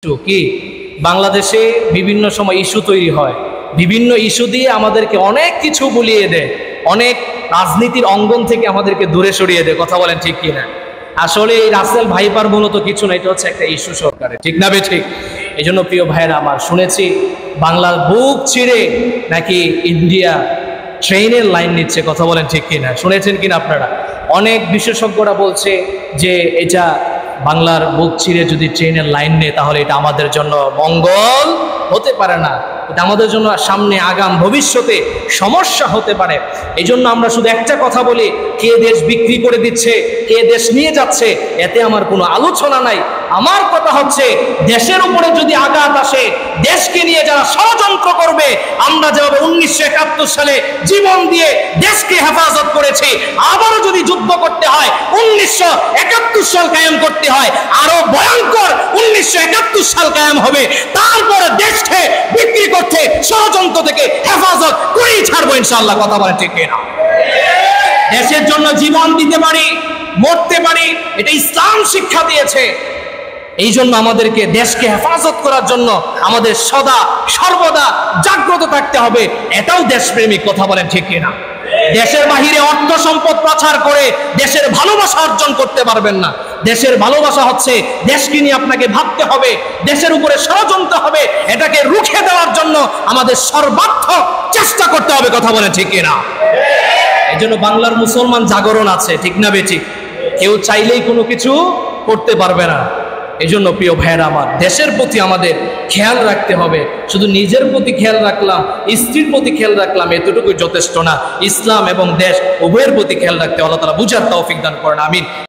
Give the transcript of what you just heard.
কি বাংলাদেশে বিভিন্ন সময় ইস্যু তৈরি হয়, বিভিন্ন ইস্যু দিয়ে আমাদেরকে অনেক কিছু বুলিয়ে দেয়, অনেক রাজনীতির অঙ্গন থেকে আমাদেরকে দূরে সরিয়ে দেয়। কথা বলেন ঠিক কিনা? আসলে এই রাসেল ভাইপার মূলত কিছু না, এটা হচ্ছে একটা ইস্যু সরকারের, ঠিক না বে ঠিক? এই জন্য প্রিয় ভাইয়েরা আমার, শুনেছি বাংলার বুক চিরে নাকি ইন্ডিয়া ট্রেনের লাইন নিচ্ছে। কথা বলেন ঠিক কিনা? শুনেছেন কিনা আপনারা? অনেক বিশেষজ্ঞরা বলছে যে এটা বাংলার বুক চিরে যদি ট্রেনের লাইন নেয় তাহলে এটা আমাদের জন্য মঙ্গল হতে পারে না, এটা আমাদের জন্য সামনে আগাম ভবিষ্যতে সমস্যা হতে পারে। এই জন্য আমরা শুধু একটা কথা বলি, কে দেশ বিক্রি করে দিচ্ছে, কে দেশ নিয়ে যাচ্ছে, এতে আমার কোনো আলোচনা নাই। আমার কথা হচ্ছে, দেশের উপরে যদি আঘাত আসে, দেশকে নিয়ে যারা ষড়যন্ত্র করবে, আমরা যেভাবে 1971 সালে জীবন দিয়ে দেশকে হেফাজত করেছি, আবারও যদি যুদ্ধ করতে হয়, 1971 সাল কায়েম করতে হয়, আরো ভয়ঙ্কর 1971 সাল কায়েম হবে। তারপরে দেশকে বিক্রি করতে, ষড়যন্ত্র থেকে হেফাজত করেই ছাড়বো ইনশাআল্লাহ। কথা বলেন ঠিক কিনা? দেশের জন্য জীবন দিতে পারি, মরতে পারি, এটা ইসলাম শিক্ষা দিয়েছে। এই জন্য আমাদেরকে দেশকে হেফাজত করার জন্য আমাদের সদা সর্বদা জাগ্রত থাকতে হবে, এটাও দেশপ্রেমিক। কথা বলেন ঠিক কিনা? দেশের বাহিরে অর্থ সম্পদ পাচার করে দেশের ভালোবাসা অর্জন করতে পারবেন না। দেশের ভালোবাসা হচ্ছে দেশকে নিয়ে আপনাকে ভাবতে হবে, দেশের উপরে ষড়যন্ত্র হবে, এটাকে রুখে দেওয়ার জন্য আমাদের সর্বাত্মক চেষ্টা করতে হবে। কথা বলেন ঠিক কিনা? এই জন্য বাংলার মুসলমান জাগরণ আছে, ঠিক না বেঠিক? কেউ চাইলেই কোনো কিছু করতে পারবে না। এই জন্য প্রিয় ভাইয়েরা আমার, দেশের প্রতি আমাদের খেয়াল রাখতে হবে। শুধু নিজের প্রতি খেয়াল রাখলাম, স্ত্রীর প্রতি খেয়াল রাখলাম, এতটুকুই যথেষ্ট না। ইসলাম এবং দেশ উভয়ের প্রতি খেয়াল রাখতে আল্লাহ তাআলা বুঝার তৌফিক দান করেন। আমিন।